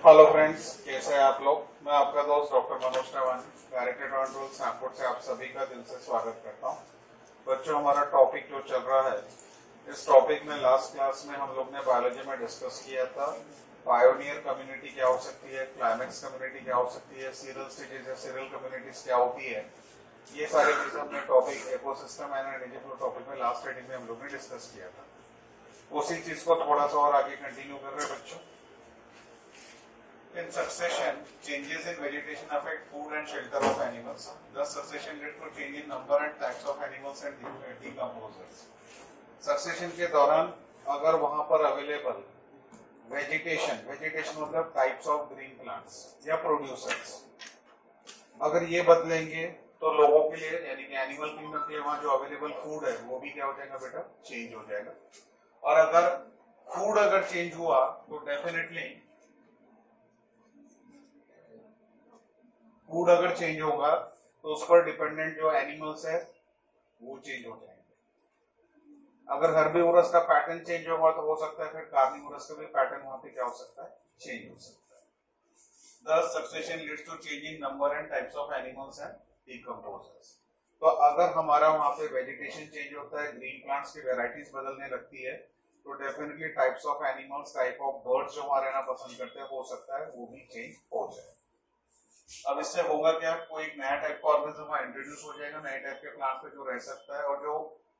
Hello friends, कैसे हैं आप लोग। मैं आपका दोस्त डॉक्टर मनोज ठावानी, डायरेक्टर कंट्रोल सैंफोर्ड से आप सभी का दिल से स्वागत करता हूं। बच्चों, हमारा टॉपिक जो चल रहा है, इस टॉपिक में लास्ट क्लास में हम लोग ने बायोलॉजी में डिस्कस किया था पायोनियर कम्युनिटी क्या हो सकती है, क्लाइमेक्स कम्युनिटी क्या हो सकती है, सीरियल स्टेजेस या सीरियल कम्युनिटीज क्या होती है। ये सारी चीजें हमने topic ecosystem and energy flow topic में लास्ट रीडिंग में हम लोग ने डिस्कस किया था। उसी चीज को थोड़ा सा और आगे कंटिन्यू कर रहे हैं बच्चों। In succession, changes in vegetation affect food and shelter of animals. Thus, succession leads to change in number and types of animals and decomposers. Succession के दौरान अगर वहां पर अवेलेबल वेजिटेशन मतलब टाइप्स ऑफ ग्रीन प्लांट्स या producers, अगर ये बदलेंगे तो लोगों के लिए यानी कि एनिमल किंगडम के लिए वहां जो अवेलेबल फूड है वो भी क्या हो जाएगा बेटा, चेंज हो जाएगा। और अगर फूड अगर चेंज हुआ तो डेफिनेटली फूड अगर चेंज होगा तो उस पर डिपेंडेंट जो एनिमल्स है वो चेंज हो जाएंगे। अगर हर्बीवोरस का पैटर्न चेंज होगा तो हो सकता है फिर कार्निवोरस का भी पैटर्न वहां पे क्या हो सकता है, चेंज हो सकता है। Thus, succession leads to change in number and types of animals and decomposers. तो अगर हमारा वहां पे वेजिटेशन चेंज होता है, ग्रीन प्लांट्स की वेराइटीज बदलने लगती है, तो definitely types of animals, type of birds जो हमारे रहना पसंद करते हैं, हो सकता है वो भी चेंज हो जाए। अब इससे होगा क्या, कोई एक नया टाइप का ऑर्गेनिज्म इंट्रोड्यूस हो जाएगा, नए टाइप के प्लांट पे जो रह सकता है, और जो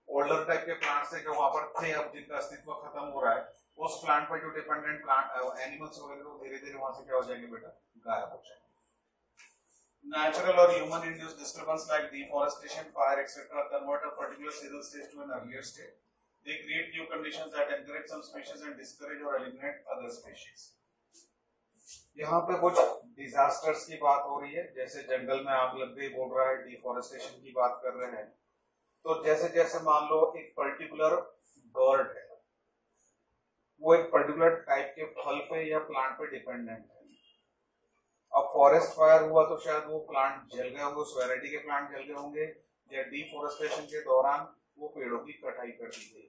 ओल्डर टाइप के प्लांट्स थे जो वहां पर थे, अब जिनका अस्तित्व खत्म हो रहा है, उस प्लांट पर जो डिपेंडेंट प्लांट एनिमल्स वगैरह वो धीरे धीरे वहां से क्या हो जाएंगे बेटा, गायब हो जाएंगे। Natural or human induced disturbance like deforestation, fire, etc. convert a particular serial stage to an earlier state. They create new conditions that encourage some species and discourage or eliminate other species. यहाँ पे कुछ disasters की बात हो रही है, जैसे जंगल में आग लग गई बोल रहा है, डिफोरेस्टेशन की बात कर रहे हैं। तो जैसे जैसे मान लो एक पर्टिकुलर बर्ड है, वो एक पर्टिकुलर टाइप के फल पे या प्लांट पे डिपेंडेंट है। अब फॉरेस्ट फायर हुआ तो शायद वो प्लांट जल गए होंगे, उस वैरायटी के प्लांट जल गए होंगे, या डिफोरेस्टेशन के दौरान वो पेड़ों की कटाई कर दी गई।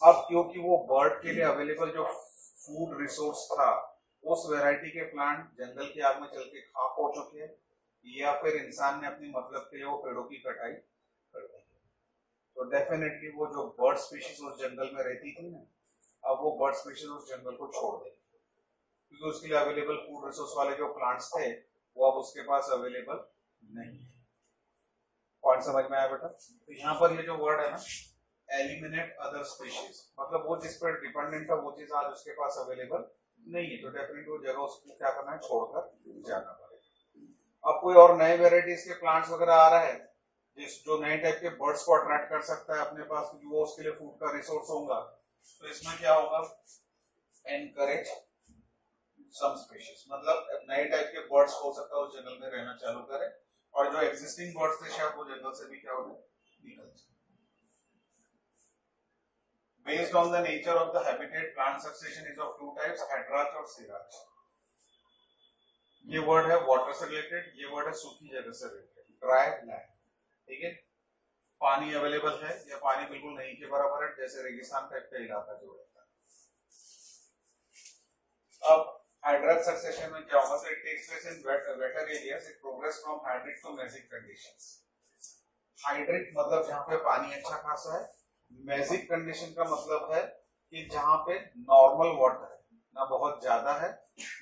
अब क्योंकि वो बर्ड के लिए अवेलेबल जो फूड रिसोर्स था, उस वैरायटी के प्लांट जंगल की आग में चल के खाक हो चुके हैं, या फिर इंसान ने अपनी मतलब के लिए वो पेड़ों की कटाई कर दी, तो डेफिनेटली वो जो बर्ड स्पीशीज उस जंगल में रहती थी ना, अब वो बर्ड स्पीशीज उस जंगल को छोड़ देगी, क्योंकि उसके लिए अवेलेबल फूड रिसोर्स वाले जो प्लांट्स थे वो अब उसके पास अवेलेबल नहीं है। पॉइंट समझ में आया बेटा? तो यहाँ पर ये जो वर्ड है ना, एलिमिनेट अदर स्पीशीज, मतलब वो जिस पर डिपेंडेंट है वो चीज आज उसके पास अवेलेबल नहीं है, तो डेफिनेटली वो जगह उसको क्या करना है, छोड़कर जाना पड़ेगा। अब कोई और नए वेराइटीज के प्लांट्स वगैरह आ रहा है जो नए टाइप के बर्ड्स को अट्रैक्ट कर सकता है अपने पास, क्योंकि वो उसके लिए फूड का रिसोर्स होगा, तो इसमें क्या होगा, एनकरेज सम स्पीशीज, मतलब नए टाइप के बर्ड्स हो सकता है उस जंगल में रहना चालू करें, और जो एग्जिस्टिंग बर्ड्स थे शायद वो जंगल से भी क्या हो निकल जाए। Based on the nature of the habitat, plant succession is of two types, हेटराच और सिराच। ये वर्ड है वाटर से रिलेटेड, ये वर्ड है सूखी जगह से रिलेटेड, ड्राई लैंड। ठीक है, पानी अवेलेबल है या पानी बिल्कुल नहीं के बराबर है, जैसे रेगिस्तान टाइप का इलाका जो रहता है। अब हाइड्रिक सक्सेशन में क्या होगा, it takes place in water areas, it progress from hydric to mesic conditions. Hydric मतलब जहां पे पानी अच्छा खासा है, मेसिक कंडीशन का मतलब है कि जहां पे नॉर्मल वाटर है, ना बहुत ज्यादा है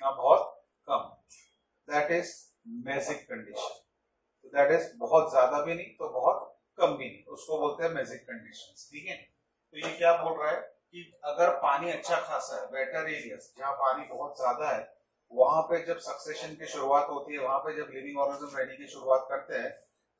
ना बहुत कम, that is mesic condition. That is बहुत ज्यादा भी नहीं तो बहुत कम भी नहीं, उसको बोलते हैं मेसिक कंडीशंस। ठीक है, तो ये क्या बोल रहा है कि अगर पानी अच्छा खासा है, वेटर एरियाज जहां पानी बहुत ज्यादा है, वहां पे जब सक्सेशन की शुरुआत होती है, वहां पे जब लिविंग ऑर्गेनिज्म रहने की शुरुआत करते हैं,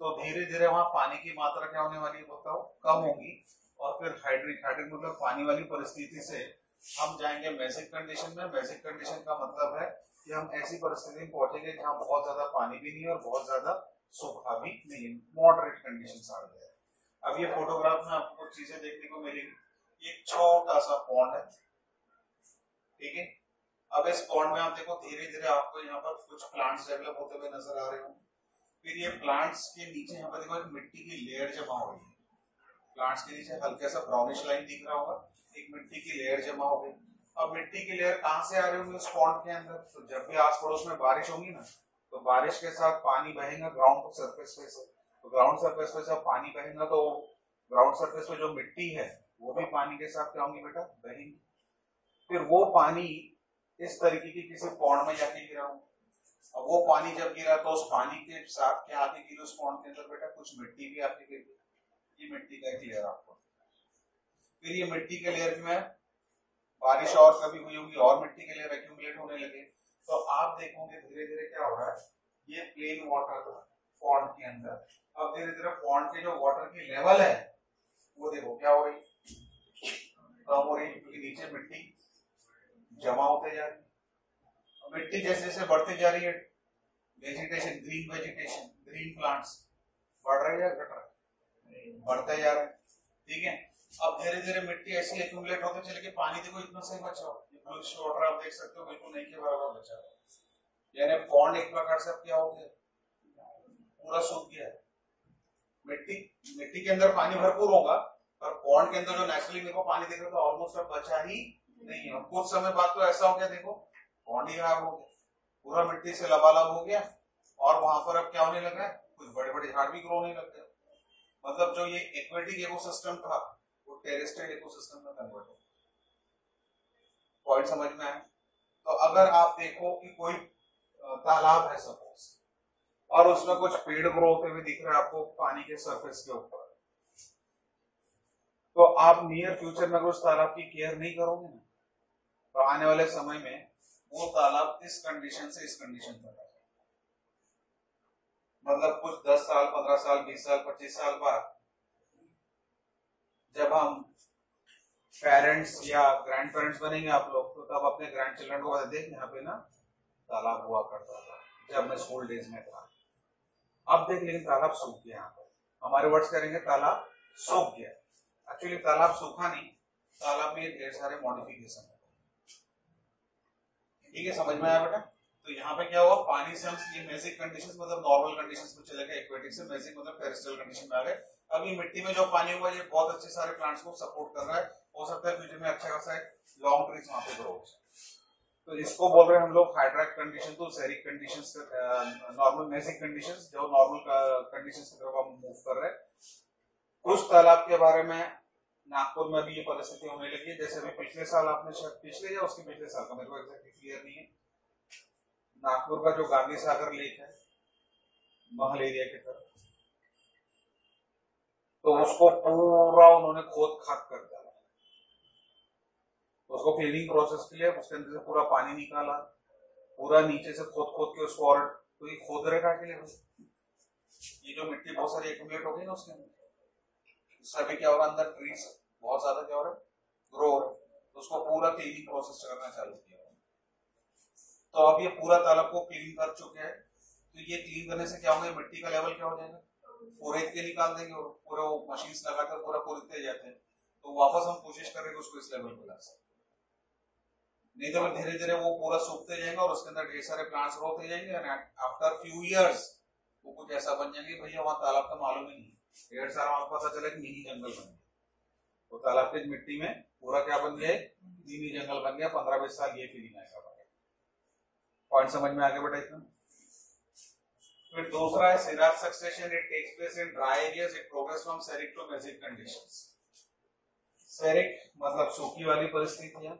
तो धीरे धीरे वहां पानी की मात्रा क्या होने वाली है बताओ, कम होगी, और फिर हाइड्रिक मतलब पानी वाली परिस्थिति से हम जाएंगे मेसिक कंडीशन में। मेसिक कंडीशन का मतलब है कि हम ऐसी परिस्थिति में पहुंचेंगे जहां बहुत ज्यादा पानी भी नहीं है और बहुत ज्यादा सूखा भी नहीं है, मॉडरेट कंडीशंस आ गए। अब ये फोटोग्राफ में आपको कुछ चीजें देखने को मिलेगी। एक छोटा सा पॉन्ड है, ठीक है। अब इस पॉन्ड में आप देखो धीरे धीरे आपको यहाँ पर कुछ प्लांट्स डेवलप होते हुए नजर आ रहे हो। फिर ये प्लांट्स के नीचे यहाँ पर देखो एक मिट्टी की लेयर जमा हो रही है, प्लांट्स के नीचे हल्का सा ब्राउनिश लाइन दिख रहा होगा, एक मिट्टी की लेयर जमा हो गई। अब मिट्टी की लेयर कहां से आ रही होगी उस पॉन्ड के अंदर, तो जब भी आस पड़ोस में बारिश होगी ना तो बारिश के साथ पानी बहेगा ग्राउंड सरफेस पे से, तो ग्राउंड सरफेस पे जब पानी बहेगा तो ग्राउंड सरफेस पे जो मिट्टी है वो भी पानी के साथ क्या होंगी बेटा, बहेगी। फिर वो पानी इस तरीके की किसी पॉन्ड में जाके गिरा हो, अब वो पानी जब गिरा तो उस पानी के साथ क्या आके गिरी उस पॉन्ड के अंदर बेटा, कुछ मिट्टी भी आके गिर गई। ये मिट्टी का एक लेयर आपको, फिर ये मिट्टी के लेयर में बारिश और कभी हुई होगी और मिट्टी के लेयर एक्यूमुलेट होने लगे, तो आप देखोगे धीरे धीरे क्या हो रहा है, ये प्लेन वाटर था पॉन्ड के अंदर, अब धीरे धीरे पॉन्ड के जो वाटर की लेवल है वो देखो क्या हो रही, कम हो रही, क्योंकि नीचे मिट्टी जमा होते जा रही है। मिट्टी जैसे जैसे बढ़ती जा रही है, वेजिटेशन, ग्रीन प्लांट्स बढ़ रहे हैं, घट रहे, बढ़ते जा रहे हैं, ठीक है। अब धीरे धीरे मिट्टी ऐसी एक्यूमुलेट होते चले कि पानी देखो इतना सही बचा हो, ये ब्लूइश वाटर आप देख सकते हो बिल्कुल नहीं के बराबर बचा हो, यानी पॉन्ड एक प्रकार से अब क्या हो गया, पूरा सूख गया है। मिट्टी के अंदर पानी भरपूर होगा पर पॉन्ड के अंदर जो नेचुरली मेरे को पानी दिख रहा था ऑलमोस्ट अब बचा ही नहीं है। कुछ समय बाद तो ऐसा हो गया, देखो पॉन्ड ही खराब हो गया, पूरा मिट्टी से लबालब हो गया और वहां पर अब क्या होने लगा है, कुछ बड़े बड़े झाड़ भी ग्रो होने लग गए। मतलब जो ये एक्वेटिक इकोसिस्टम था वो टेरेस्ट्रियल इकोसिस्टम में कन्वर्ट हो गया। पॉइंट समझ में आया? तो अगर आप देखो कि कोई तालाब है सपोज और उसमें कुछ पेड़ ग्रो होते हुए दिख रहे हैं आपको पानी के सरफेस के ऊपर, तो आप नियर फ्यूचर में अगर उस तालाब की केयर नहीं करोगे ना तो आने वाले समय में वो तालाब इस कंडीशन से इस कंडीशन तक आ जाए। मतलब कुछ 10 साल 15 साल 20 साल 25 साल बाद जब हम पेरेंट्स या ग्रैंड पेरेंट्स बनेंगे आप लोग, तो तब अपने ग्रैंड चिल्ड्रन को बता दें यहाँ पे ना तालाब हुआ करता था जब मैं स्कूल डेज में था। अब देख लेकिन तालाब सूख गया, यहाँ पर हमारे वर्ड्स करेंगे तालाब सूख गया। एक्चुअली तालाब सूखा नहीं, तालाब में ढेर सारे मॉडिफिकेशन है। ठीक है, समझ में आया बेटा? तो यहाँ पे क्या हुआ, पानी से हम ये बेसिक कंडीशंस मतलब नॉर्मल कंडीशंस में चले गए, एक्वेटिक से बेसिक मतलब टेरेस्ट्रियल कंडीशन में आ गए। अब ये मिट्टी में जो पानी हुआ ये बहुत अच्छे सारे प्लांट्स को सपोर्ट कर रहा है, हो सकता है फ्यूचर में अच्छा खासा एक लॉन्ग ट्रीज वहां पे ग्रो हो जाए। तो इसको बोल रहे हैं हम लोग हाइड्राइक कंडीशन, तो ceric conditions, normal basic conditions, जो नॉर्मल कंडीशंस की तरफ हम मूव कर रहे हैं। कुछ तालाब के बारे में नागपुर में भी ये परिस्थिति होने लगी है, जैसे अभी पिछले साल आपने शायद पिछले या उसके पिछले साल का मेरे को एग्जैक्टली क्लियर नहीं है, नागपुर का जो गांधी सागर लेक है महल एरिया की तरफ, तो उसको पूरा उन्होंने खोद खाद कर दिया, उसको क्लीनिंग प्रोसेस के लिए उसके अंदर से पूरा पानी निकाला, पूरा नीचे से खोद खोद के उसको, और तो ये खोद रहे का के लिए ये जो मिट्टी बहुत सारी एक्यूमुलेट हो गई ना उसके अंदर, सभी क्या हो रहा है अंदर ट्रीज बहुत ज्यादा क्या हो रहा है ग्रो हो रहा है, तो उसको पूरा क्लीनिंग प्रोसेस करना चालू किया। तो अब ये पूरा तालाब को क्लीन कर चुके हैं, तो ये क्लीन करने से क्या होगा, मिट्टी का लेवल क्या हो जाएगा, पोरेत के निकाल देंगे और पूरे वो मशीन्स लगाकर पूरा पोरते जाते हैं, तो वापस हम कोशिश करेंगे उसको इस लेवल पे ला सकते, नहीं तो धीरे धीरे वो पूरा सूखते जाएंगे और उसके अंदर ढेर सारे प्लांट्स ग्रो होते जाएंगे और आफ्टर फ्यू इयर्स वो कुछ ऐसा बन जाएंगे, भैया वहां तालाब का मालूम ही नहीं, ढेर सारा वहां पता चला कि मिनी जंगल बन गया, तो तालाब की मिट्टी में पूरा क्या बन गया, मिनी जंगल बन गया। 15-20 साल ये फीलिंग आएगा। पॉइंट समझ में आ गया बेटा इतना? फिर दूसरा है xerarch succession, it takes place in dry areas, it progress from xeric to mesic conditions. Xeric मतलब सूखी वाली परिस्थितियां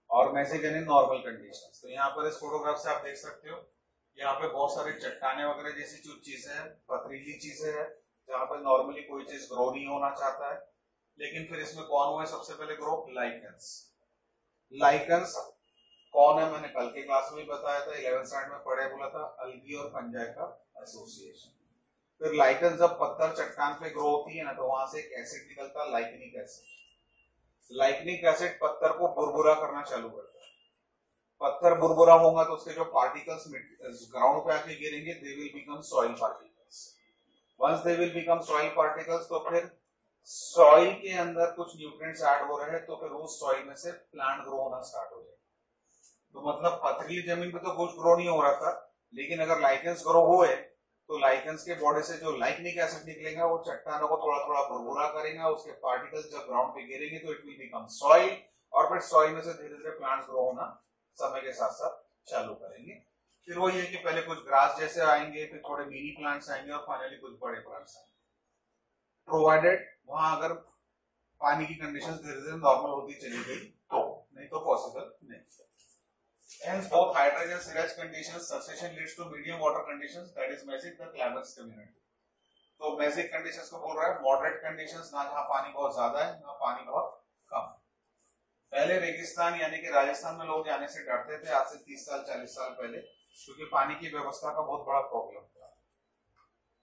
और बेसिक यानी नॉर्मल कंडीशंस। तो यहाँ पर इस फोटोग्राफ से आप देख सकते हो, यहाँ पे बहुत सारी चट्टाने वगैरह जैसी जो चीजें हैं, पथरीली चीजें हैं, जहाँ पर नॉर्मली कोई चीज ग्रो नहीं होना चाहता है, लेकिन फिर इसमें कौन हुआ सबसे पहले ग्रो, लाइकेंस। लाइकेंस कौन है मैंने कल के क्लास में बताया था, 11th स्टैंडर्ड में पढ़े, बोला था अल्गी और फंजाई का एसोसिएशन। फिर लाइकेंस जब पत्थर चट्टान पे ग्रो होती है ना, तो वहां से एक एसिड निकलता है लाइकेनिक एसिड। लाइकेनिक एसिड पत्थर को बुरबुरा करना चालू करता है, पत्थर बुरबुरा होगा तो उसके जो पार्टिकल्स ग्राउंड पे आके गिरेंगे, they will become soil particles. Once they will become soil particles, तो फिर सॉइल के अंदर कुछ न्यूट्रिएंट्स ऐड हो रहे हैं, तो फिर उस सॉइल में से प्लांट ग्रो होना स्टार्ट हो जाएगा। तो मतलब पथरीली जमीन पे तो कुछ ग्रो नहीं हो रहा था, लेकिन अगर लाइकेंस ग्रो हुए तो लाइकेंस के बॉडी से जो लाइकेनिक एसिड निकलेगा वो चट्टानों को थोड़ा थोड़ा बुरबुरा करेगा, उसके पार्टिकल्स जब ग्राउंड पे गिरेंगे तो इट विल बिकम सॉइल, और फिर सॉइल में से धीरे धीरे प्लांट्स ग्रो होना समय के साथ साथ चालू करेंगे। फिर वही है कि पहले कुछ ग्रास जैसे आएंगे, फिर थोड़े मिनी प्लांट्स आएंगे और फाइनली कुछ बड़े प्लांट्स आएंगे, प्रोवाइडेड वहां अगर पानी की कंडीशंस धीरे धीरे नॉर्मल होती चली गई तो, नहीं तो पॉसिबल नहीं। Hence, both hydrogen CRH conditions succession leads to medium water conditions, that is basic the climax community. तो बेसिक कंडीशंस को बोल रहा है मॉडरेट कंडीशंस, ना जहां पानी बहुत ज्यादा है ना पानी बहुत कम। पहले रेगिस्तान यानी कि राजस्थान में लोग जाने से डरते थे आज से 30 साल 40 साल पहले, क्योंकि पानी की व्यवस्था का बहुत बड़ा प्रॉब्लम था।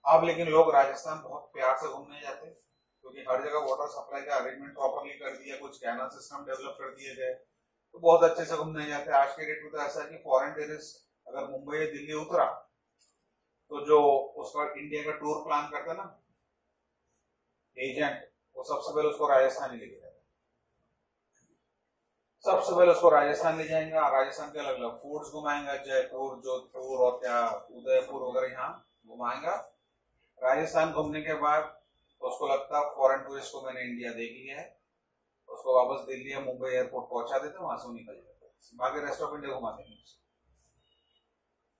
अब लेकिन लोग राजस्थान बहुत प्यार से घूमने जाते, क्योंकि हर जगह वाटर सप्लाई का अरेंजमेंट प्रॉपरली कर दिया, कुछ कैनल सिस्टम डेवलप कर दिए गए, तो बहुत अच्छे से घूमने जाते हैं। आज के डेट में तो ऐसा है कि फॉरेन टूरिस्ट अगर मुंबई या दिल्ली उतरा तो जो उसका इंडिया का टूर प्लान करता है ना एजेंट, वो सबसे पहले उसको राजस्थान ही लेके जाएगा, सबसे पहले उसको राजस्थान ले जाएंगे। राजस्थान के अलग अलग फूड्स घुमाएंगे, जयपुर जोधपुर और क्या उदयपुर वगैरह यहाँ घुमाएंगा। राजस्थान घूमने के बाद उसको लगता है फॉरेन टूरिस्ट को मैंने इंडिया देख लिया है, उसको वापस दिल्ली या मुंबई एयरपोर्ट पहुंचा देते, वहां से निकल जाते, बाकी रेस्ट ऑफ इंडिया घुमा देंगे।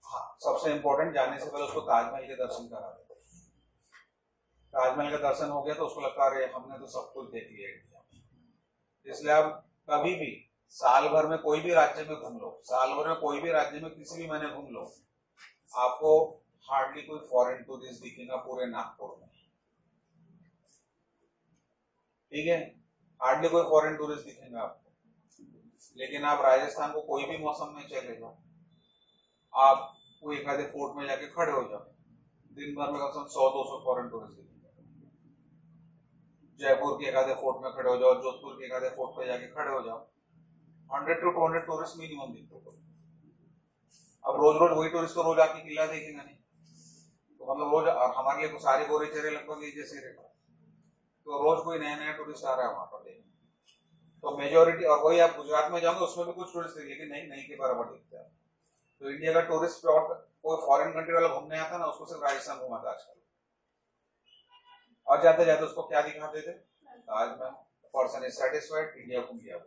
हाँ, सबसे इंपॉर्टेंट जाने से पहले उसको ताजमहल के दर्शन करा देते। ताजमहल का दर्शन हो गया तो उसको लगता है हमने तो सब कुछ देख लिया इंडिया। इसलिए आप कभी भी साल भर में कोई भी राज्य में घूम लो, साल भर में कोई भी राज्य में किसी भी महीने घूम लो, आपको हार्डली कोई फॉरेन टूरिस्ट दिखेगा पूरे नागपुर में, ठीक है, हार्डली कोई फॉरेन टूरिस्ट दिखेगा आपको। लेकिन आप राजस्थान को कोई भी मौसम में चले जाओ, आप कोई एक आधे फोर्ट में जाके खड़े हो जाओ, दिन भर में कम से कम 100-200 फॉरेन टूरिस्ट दिखेंगे। जयपुर के एक आधे फोर्ट में खड़े हो जाओ, जोधपुर के एक आधे फोर्ट पे जाके खड़े हो जाओ, 100 to 200 टूरिस्ट मिनिमम दिखते। अब रोज रोज वही टूरिस्ट को रोज आके किला देखेंगे नहीं, तो मतलब रोज हमारे लिए सारे गोरे चेहरे लगभग एक जैसे रहते, तो रोज कोई नया नया टूरिस्ट आ रहा है वहां पर देखने, तो मेजोरिटी। और वही आप गुजरात में जाओगे उसमें भी कुछ टूरिस्ट दिखे, लेकिन नहीं के बराबर दिखता है। तो इंडिया का टूरिस्ट स्पॉट कोई फॉरेन कंट्री वाला घूमने आता ना, उसको सिर्फ राजस्थान घुमाता आजकल, और जाते जाते उसको क्या दिखाते थे, Taj Mahal, person is satisfied, India घूम गया।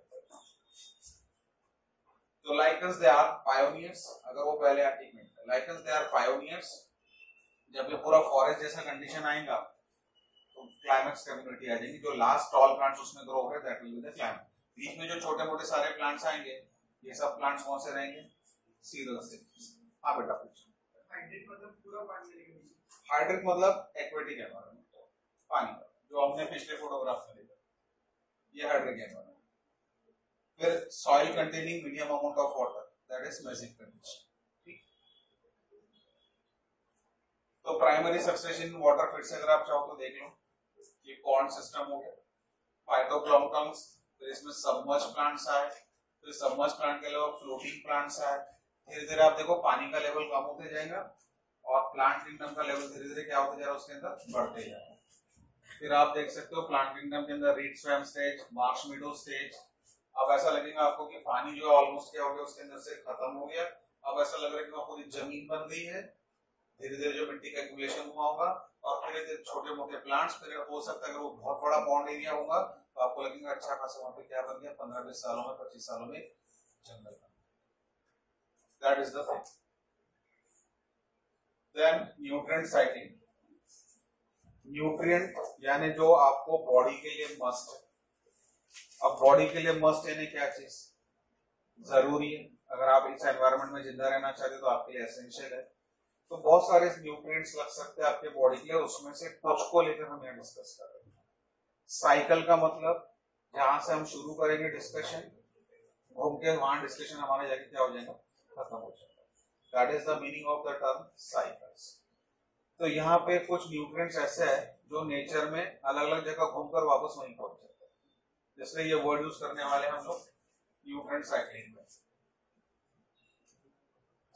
तो लाइकन्स दे आर पायोनियर्स, अगर वो पहले ठीक नहीं था, लाइकन्स दे आर पायोनियर्स। जब ये पूरा फॉरेस्ट जैसा कंडीशन आएगा तो क्लाइमेक्स कम्युनिटी आ जाएगी, जो लास्ट टॉल प्लांट्स उसमें ग्रो होंगे that will be the climax. बीच में जो छोटे मोटे सारे प्लांट्स आएंगे, ये सब प्लांट्स कौन से रहेंगे, सीरियल से। हाँ बेटा पूछो। हाइड्रिक मतलब पूरा पानी में, हाइड्रिक मतलब एक्वेटिक एनवायरनमेंट, पानी का, जो हमने पिछले फोटोग्राफ में देखा, ये हाइड्रिक एनवायरनमेंट। फिर soil containing medium amount of water, that is basic condition. तो प्राइमरी सक्सेशन वाटर, फिर से अगर आप चाहो तो देख लो, ये पॉन्ड सिस्टम हो गया, फाइटोप्लैंक्टन्स, फिर इसमें सबमर्ज प्लांट्स आए, फिर सबमर्ज प्लांट के अलावा फ्लोटिंग प्लांट्स आए। धीरे धीरे आप देखो पानी का लेवल कम होते जाएगा और प्लांट किंगडम का लेवल धीरे धीरे क्या होते जा रहा है, उसके अंदर बढ़ते जाएगा। फिर आप देख सकते हो प्लांट किंगडम के अंदर read swamp stage, Marsh मीडो stage. अब ऐसा लगेगा आपको कि पानी जो है ऑलमोस्ट क्या हो गया, उसके अंदर से खत्म हो गया। अब ऐसा लग रहा है कि पूरी जमीन बन गई है, धीरे धीरे जो मिट्टी का एक्यूमुलेशन हुआ होगा, और फिर छोटे मोटे प्लांट्स, फिर हो सकता है अगर वो बहुत बड़ा पॉन्ड एरिया होगा तो आपको लगेगा अच्छा खासा वहां पे क्या बन गया, 15-20 सालों में 25 सालों में जंगल बन गया। That is the thing. Then nutrient cycling, nutrient यानी जो आपको बॉडी के लिए मस्ट है। अब बॉडी के लिए मस्ट यानी क्या चीज जरूरी है, अगर आप इस एनवायरनमेंट में जिंदा रहना चाहते तो आपके लिए एसेंशियल है। तो बहुत सारे न्यूट्रिएंट्स लग सकते हैं आपके बॉडी के लिए, उसमें से कुछ को लेकर हम यहाँ डिस्कस कर रहे हैं। साइकिल का मतलब जहां से हम शुरू करेंगे डिस्कशन, घूम के वहां डिस्कशन हमारा जाके क्या हो जाएगा, खत्म हो जाएगा। That is the meaning of the term cycles. तो यहाँ पे कुछ न्यूट्रिएंट्स ऐसे है जो नेचर में अलग अलग जगह घूमकर वापस वहीं पहुंच जाते हैं, इसलिए ये वर्ड यूज करने वाले हम लोग न्यूट्रिएंट साइक्लिंग में।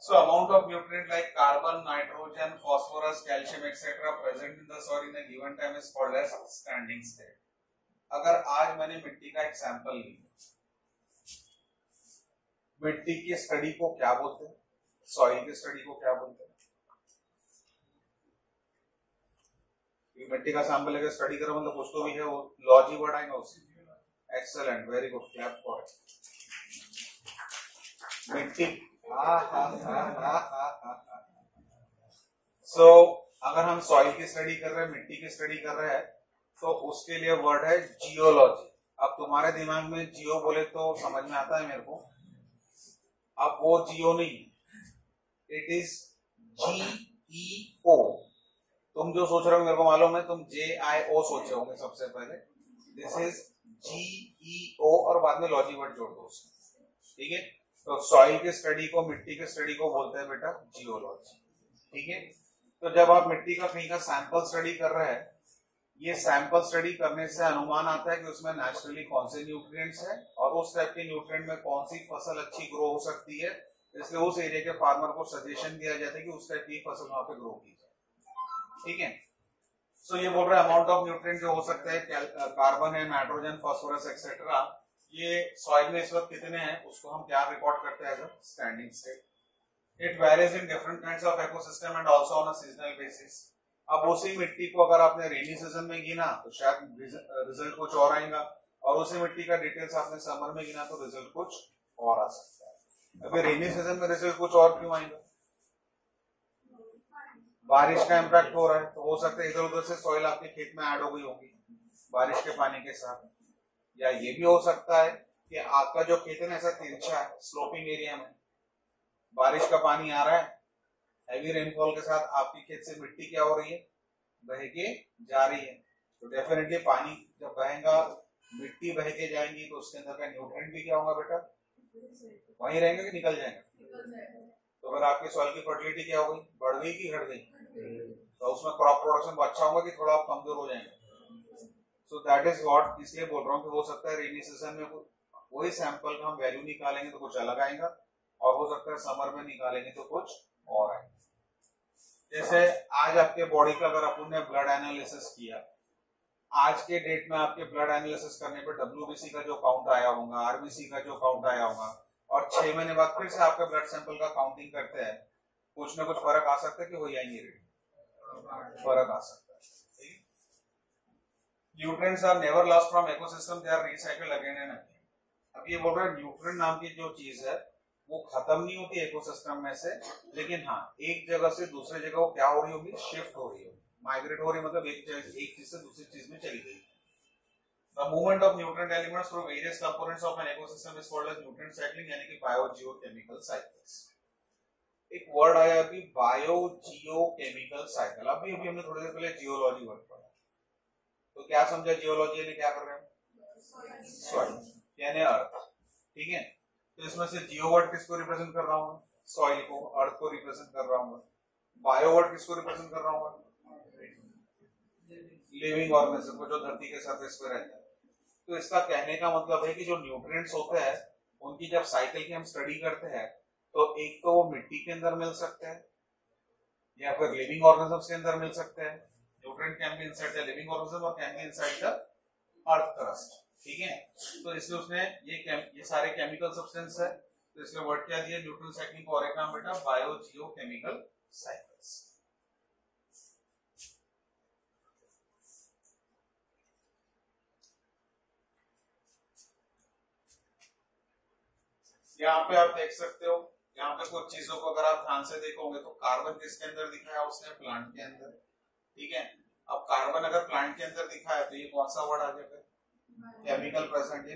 So amount of nutrient like carbon, nitrogen, phosphorus, calcium, etc. present in the soil in a given time is called as standing state. अगर आज मैंने मिट्टी का एक सैंपल लिया, मिट्टी की स्टडी को क्या बोलते हैं, सॉइल की स्टडी को क्या बोलते हैं? मिट्टी का सैंपल लेकर स्टडी करो मतलब कुछ तो भी है, वो लॉजी वर्ड आएगा उससे। Excellent, very good, clap for it. मिट्टी, सो अगर हम सॉइल की स्टडी कर रहे हैं, मिट्टी की स्टडी कर रहे हैं, तो उसके लिए वर्ड है जियोलॉजी। अब तुम्हारे दिमाग में जियो बोले तो समझ में आता है मेरे को, अब वो जियो नहीं, इट इज GEO। तुम जो सोच रहे हो मेरे को मालूम है, तुम JIO सोचे होंगे सबसे पहले, दिस इज GEO और बाद में लॉजी वर्ड जोड़ दो उसमें, ठीक है। तो सॉइल की स्टडी को, मिट्टी की स्टडी को बोलते हैं बेटा जियोलॉजी, ठीक है। तो जब आप मिट्टी का कहीं का सैंपल स्टडी कर रहे हैं, ये सैंपल स्टडी करने से अनुमान आता है कि उसमें नेचुरली कौन से न्यूट्रिएंट्स हैं और उस टाइप के न्यूट्रिएंट में कौन सी फसल अच्छी ग्रो हो सकती है, इसलिए उस एरिया के फार्मर को सजेशन दिया जाता है कि उस टाइप की फसल वहां पे ग्रो की जाए, ठीक है। सो ये बोल रहा है अमाउंट ऑफ न्यूट्रिएंट जो हो सकता है, कार्बन है, नाइट्रोजन, फास्फोरस एक्सेट्रा, ये सॉइल में इस वक्त कितने हैं उसको हम क्या रिकॉर्ड करते हैं as a standing state. It varies in different kinds of ecosystem and also on a seasonal basis. अब उसी मिट्टी को अगर आपने रेनी सीजन में गिना तो शायद रिजल्ट कुछ और आएगा, और उसी मिट्टी का डिटेल्स आपने समर में गिना तो रिजल्ट कुछ और आ सकता है। अभी रेनी सीजन में रिजल्ट कुछ और क्यों आएगा? बारिश का इम्पैक्ट हो रहा है, तो हो सकता है इधर उधर से सॉइल आपके खेत में ऐड हो गई होगी बारिश के पानी के साथ। या ये भी हो सकता है कि आपका जो खेत है ना ऐसा तिरछा है, स्लोपिंग एरिया में बारिश का पानी आ रहा है, हैवी रेनफॉल के साथ आपकी खेत से मिट्टी क्या हो रही है, बह के जा रही है। तो डेफिनेटली पानी जब बहेगा, मिट्टी बह के जाएंगी तो उसके अंदर का न्यूट्रिएंट भी क्या होगा बेटा, वहीं रहेंगे कि निकल जाएंगे। तो अगर आपके सॉइल की फर्टिलिटी क्या हो गई, बढ़ गई कि घट गई, तो उसमें क्रॉप प्रोडक्शन अच्छा होगा कि थोड़ा कमजोर हो जाएंगे। सो दैट इज व्हाट, इसलिए बोल रहा हूँ कि हो सकता है रेनी सीजन में वही सैंपल का हम वैल्यू निकालेंगे तो कुछ अलग आएगा, और हो सकता है समर में निकालेंगे तो कुछ और आएगा। जैसे आज आपके बॉडी का अगर अपन ने ब्लड एनालिसिस किया, आज के डेट में आपके ब्लड एनालिसिस करने पर WBC का जो काउंट आया होगा, RBC का जो काउंट आया होगा, और 6 महीने बाद फिर से आपके ब्लड सैंपल का काउंटिंग करते हैं, कुछ ना कुछ फर्क आ सकता है कि हो जाएंगे रेट, फर्क आ सकता है। Nutrients are never lost from ecosystem, they are recycled again and again. अब ये बोल रहा है न्यूट्रिएंट नाम की जो चीज है वो खत्म नहीं होती इकोसिस्टम में से, लेकिन हाँ एक जगह से दूसरे जगह वो क्या हो रही होगी, शिफ्ट हो रही होगी, माइग्रेट हो रही, मतलब एक चीज से दूसरी चीज में चली गई। The movement of nutrient elements through various components of an ecosystem is called as nutrient cycling, यानी कि बायोजियोकेमिकल साइकिल्स। एक वर्ड आया अभी, बायोजियोकेमिकल साइकिल। अभी हमने थोड़ी देर पहले जियोलॉजी वर्ड पढ़ा, तो क्या समझा जियोलॉजी यानी क्या कर रहे हैं, सॉइल यानी अर्थ, ठीक है। तो इसमें से जियो वर्ड किसको रिप्रेजेंट कर रहा हूँ, सॉइल को, अर्थ को रिप्रेजेंट कर रहा हूँ। बायो वर्ड किसको रिप्रेजेंट कर रहा हूँ, लिविंग ऑर्गेनिज्म को, जो धरती के सरफेस पे रहता है। तो इसका कहने का मतलब है कि जो न्यूट्रिएंट्स होते हैं उनकी जब साइकिल की हम स्टडी करते हैं, तो एक तो वो मिट्टी के अंदर मिल सकते हैं या फिर लिविंग ऑर्गेनिजम्स के अंदर मिल सकते हैं। Nutrient can be inside the living organism और can be inside the earth crust, ठीक है। तो इसलिए उसने ये सारे केमिकल सब्सटेंस है, तो इसलिए वर्ड क्या दिया, न्यूट्रिएंट साइक्लिंग को, और एक नाम बेटा बायोजियोकेमिकल साइकिल्स। यहाँ पे आप देख सकते हो, यहाँ पे कुछ चीजों को अगर आप ध्यान से देखोगे तो कार्बन किसके अंदर दिखा है, उसने प्लांट के अंदर, ठीक है। अब कार्बन अगर प्लांट के अंदर दिखा है तो ये कौन सा वर्ड आ जाएगा, chemical present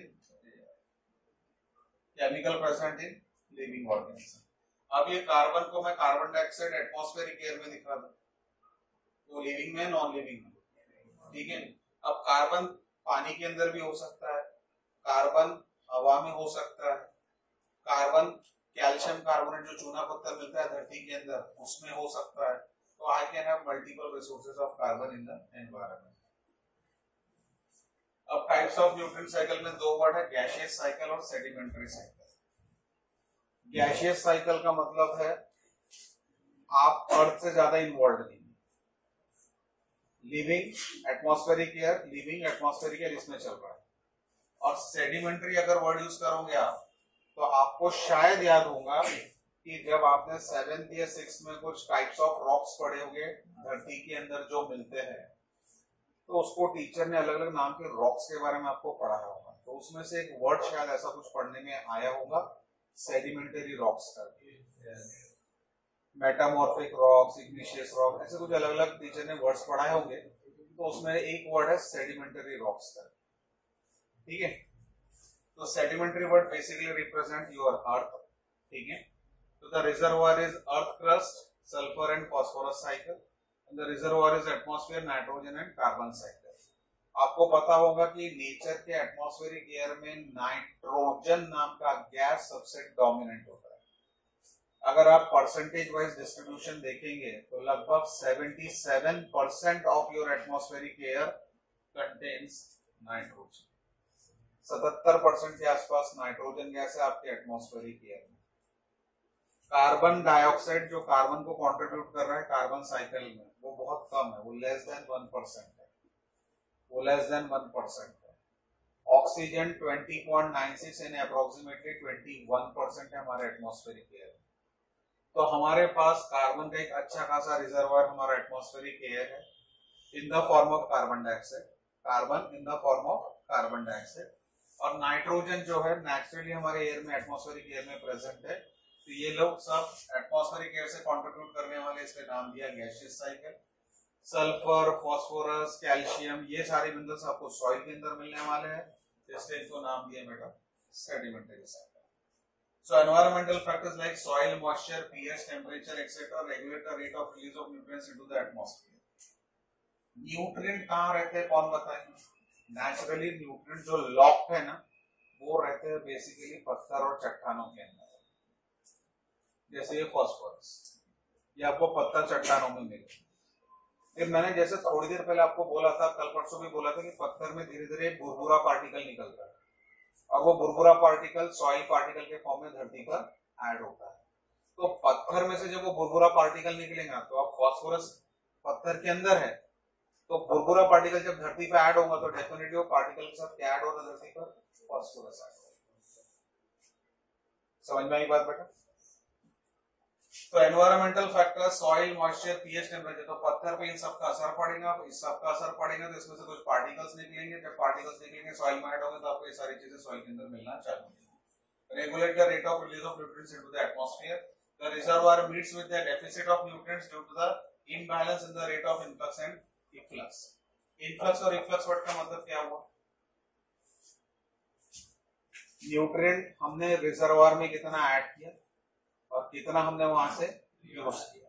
in living organism. अब ये कार्बन को मैं कार्बन डाइऑक्साइड एटमॉस्फेरिक एयर में दिखा दूं तो लिविंग में, नॉन लिविंग में, ठीक है। अब कार्बन पानी के अंदर भी हो सकता है, कार्बन हवा में हो सकता है, कार्बन कैल्शियम कार्बोनेट जो चूना पत्थर मिलता है धरती के अंदर उसमें हो सकता है। तो I can have multiple resources of carbon in the environment. अब टाइप्स ऑफ न्यूट्रिएंट साइकिल में दो वर्ड है, गैसियस साइकिल और सेडिमेंट्री साइकिल। गैसियस साइकिल का मतलब है आप अर्थ से ज्यादा इन्वॉल्व नहीं, living atmospheric air, living atmospheric air इसमें चल रहा है। और सेडिमेंट्री अगर वर्ड यूज करोगे आप तो आपको शायद याद होगा कि जब आपने 7th या 6th में कुछ टाइप्स ऑफ रॉक्स पढ़े होंगे धरती के अंदर जो मिलते हैं, तो उसको टीचर ने अलग अलग नाम के रॉक्स के बारे में आपको पढ़ाया होगा, तो उसमें से एक वर्ड शायद ऐसा कुछ पढ़ने में आया होगा, सेडिमेंटरी रॉक्स करके, मेटामॉर्फिक रॉक्स, इग्निशियस रॉक, ऐसे कुछ अलग अलग टीचर ने वर्ड्स पढ़ाए होंगे, तो उसमें एक वर्ड है सेडिमेंटरी रॉक्स करके, ठीक है। तो sedimentary word basically represent your earth, ठीक है। तो the reservoir is earth crust, sulphur and phosphorus cycle, and the reservoir is atmosphere, nitrogen and carbon cycle. आपको पता होगा कि नेचर के एटमॉस्फेरिक एयर में नाइट्रोजन नाम का गैस सबसे डोमिनेंट होता है। अगर आप परसेंटेज वाइज डिस्ट्रीब्यूशन देखेंगे तो लगभग 77% of your atmospheric air contains nitrogen. 77% के आसपास नाइट्रोजन गैस है आपके एटमॉस्फेरिक एयर में। कार्बन डाइऑक्साइड जो कार्बन को कंट्रीब्यूट कर रहा है कार्बन साइकिल में, वो बहुत कम है, वो लेस देन 1% है, वो लेस देन 1% है। ऑक्सीजन 20.96 यानी अप्रोक्सीमेटली 21% है हमारे एटमॉस्फेरिक एयर में। तो हमारे पास कार्बन का एक अच्छा खासा रिजर्वायर हमारा एटमॉस्फेरिक एयर है इन the form of carbon dioxide, carbon in the form of carbon dioxide, और नाइट्रोजन जो है नेचुरली हमारे एयर में एटमॉस्फेरिक एयर में प्रेजेंट है। तो ये लोग सब एटमॉस्फेरिक एयर से कंट्रीब्यूट करने वाले, इसका नाम दिया gaseous cycle. Sulphur, phosphorus, calcium, ये सारे मिनरल्स आपको सॉइल के अंदर मिलने वाले हैं, इसलिए इनको नाम दिया बेटा sedimentary cycle. So environmental factors like soil moisture, pH, temperature, etc. regulate the rate of release of nutrients into the atmosphere. Nutrient कहाँ रहते हैं कौन बताएंगे? नेचुरली न्यूट्रिएंट जो लॉक्ड है ना, वो रहते हैं बेसिकली पत्थर और चट्टानों के अंदर, जैसे ये फास्फोरस, ये आपको पत्थर चट्टानों में मिले। फिर मैंने जैसे थोड़ी देर पहले आपको बोला था, कल परसों भी बोला था कि पत्थर में धीरे धीरे बुरबुरा पार्टिकल निकलता है, और वो बुरबुरा पार्टिकल सॉइल पार्टिकल के फॉर्म में धरती पर ऐड होता है। तो पत्थर में से जब वो बुरबुरा पार्टिकल निकलेगा, तो अब फास्फोरस पत्थर के अंदर है, तो बुरबुरा पार्टिकल जब धरती पर ऐड होगा तो डेफिनेटली वो पार्टिकल के साथ क्या ऐड होगा धरती पर? फास्फोरस ऐड होगा। समझ में आई बात बेटा? तो environmental factor, soil moisture, pH, temperature, तो पत्थर पे इन सब का असर पड़ेगा, इस सब का असर पड़ेगा, तो इसमें से कुछ पार्टिकल्स निकलेंगे, जब पार्टिकल्स निकलेंगे सॉइल में ऐड होंगे तो आपको ये सारी चीजें सॉइल के अंदर मिलना चालू होंगी। Regulate the rate of release of nutrients into the atmosphere, the reservoir meets with the deficit of nutrients due to the imbalance in the rate of influx and efflux. Influx और efflux word का मतलब क्या हुआ? Nutrient हमने reservoir में कितना add किया और कितना हमने वहां से यूज किया।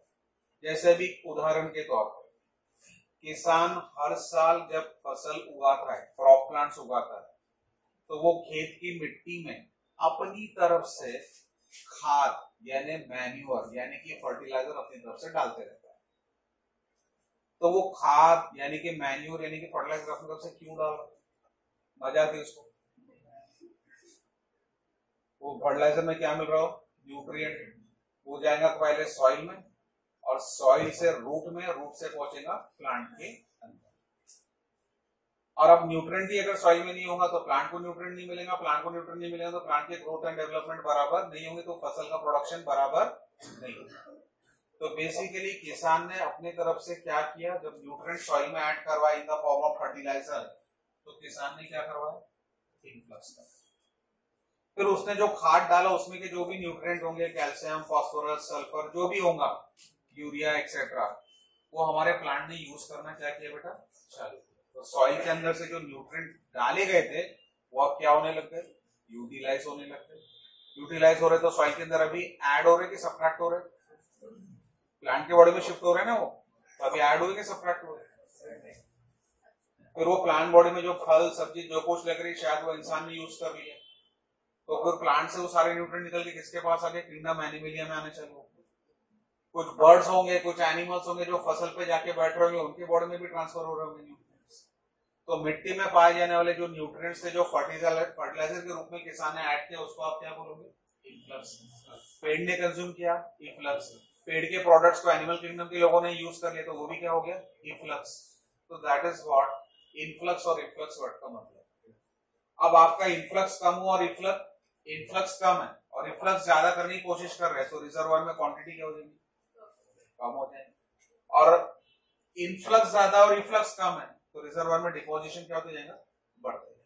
जैसे भी उदाहरण के तौर पर किसान हर साल जब फसल उगाता है, क्रॉप प्लांट्स उगाता है, तो वो खेत की मिट्टी में अपनी तरफ से खाद यानी मैन्यूअर यानी कि फर्टिलाइजर अपनी तरफ से डालते रहता है। तो वो खाद यानी कि मैन्यूअर यानी कि फर्टिलाइजर अपनी तरफ से क्यों डाल रहा है? मजा आती है उसको। वो फर्टिलाइजर में क्या मिल रहा हो? न्यूट्रिएंट। वो जाएगा पहले सॉइल में, और सॉइल से रूट में, रूट से पहुंचेगा प्लांट के अंदर। और अब न्यूट्रिएंट ही अगर सॉइल में नहीं होगा तो प्लांट को न्यूट्रिएंट नहीं मिलेगा, प्लांट को न्यूट्रिएंट नहीं मिलेगा तो प्लांट की ग्रोथ एंड डेवलपमेंट बराबर नहीं होंगे, तो फसल का प्रोडक्शन बराबर नहीं होगा। तो बेसिकली किसान ने अपने तरफ से क्या किया, जब न्यूट्रिएंट सॉइल में ऐड करवाया in the form of fertiliser, तो किसान ने क्या करवाया? इनफ्लक्स करवाया। फिर उसने जो खाद डाला उसमें के जो भी न्यूट्रिएंट होंगे, कैल्शियम, फास्फोरस, सल्फर, जो भी होगा, यूरिया एक्सेट्रा, वो हमारे प्लांट ने यूज करना क्या किया बेटा? चालू। तो सॉइल के अंदर से जो न्यूट्रिएंट डाले गए थे वो अब क्या होने लग गए? यूटिलाइज होने लग गए। यूटिलाइज हो रहे तो सॉइल के अंदर अभी ऐड हो रहे कि सब्ट्रैक्ट हो रहे? प्लांट के बॉडी में शिफ्ट हो रहे ना वो, तो अभी ऐड हो रहे कि सब्ट्रैक्ट हो रहे? फिर वो प्लांट बॉडी में जो फल सब्जी जो कुछ लग रही शायद वो इंसान ने यूज कर लिया, तो फिर प्लांट से वो सारे न्यूट्रिएंट निकल के किसके पास आ गए? किंगडम एनिमलिया में आने चले। कुछ बर्ड्स होंगे, कुछ एनिमल्स होंगे जो फसल पे जाके बैठ रहे होंगे, उनके बॉडी में भी ट्रांसफर हो रहे होंगे न्यूट्रिएंट्स। तो मिट्टी में पाए जाने वाले जो न्यूट्रिएंट्स थे जो फर्टिलाइजर के रूप में किसान ने ऐड किया, उसको आप क्या बोलोगे? इनफ्लक्स। पेड़ ने कंज्यूम किया, इनफ्लक्स। पेड़ के प्रोडक्ट्स को एनिमल किंगडम के लोगों ने यूज कर लिया, तो वो भी क्या हो गया? इनफ्लक्स। तो दैट इज व्हाट इनफ्लक्स और इफ्लक्स वर्ड का मतलब। अब आपका इनफ्लक्स कम हुआ और इनफ्लक्स कम है और इफ्लक्स ज्यादा करने की कोशिश कर रहे हैं, तो रिजर्वोयर में क्वांटिटी क्या हो जाएगी? कम हो जाएगी। और इनफ्लक्स ज्यादा और इफ्लक्स कम है तो रिजर्वायर में डिपोजिशन क्या होते जाएगा, बढ़ते जाएगा।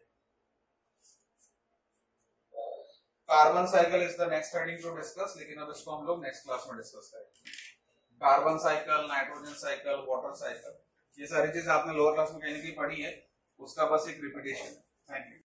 Carbon cycle is the next heading to discuss, लेकिन अब इसको हम लोग नेक्स्ट क्लास में डिस्कस करेंगे। Carbon cycle, nitrogen cycle, water cycle, ये सारी चीज आपने लोअर क्लास में कहीं ना कहीं पढ़ी है, उसका बस एक रिपीटेशन है। Thank you.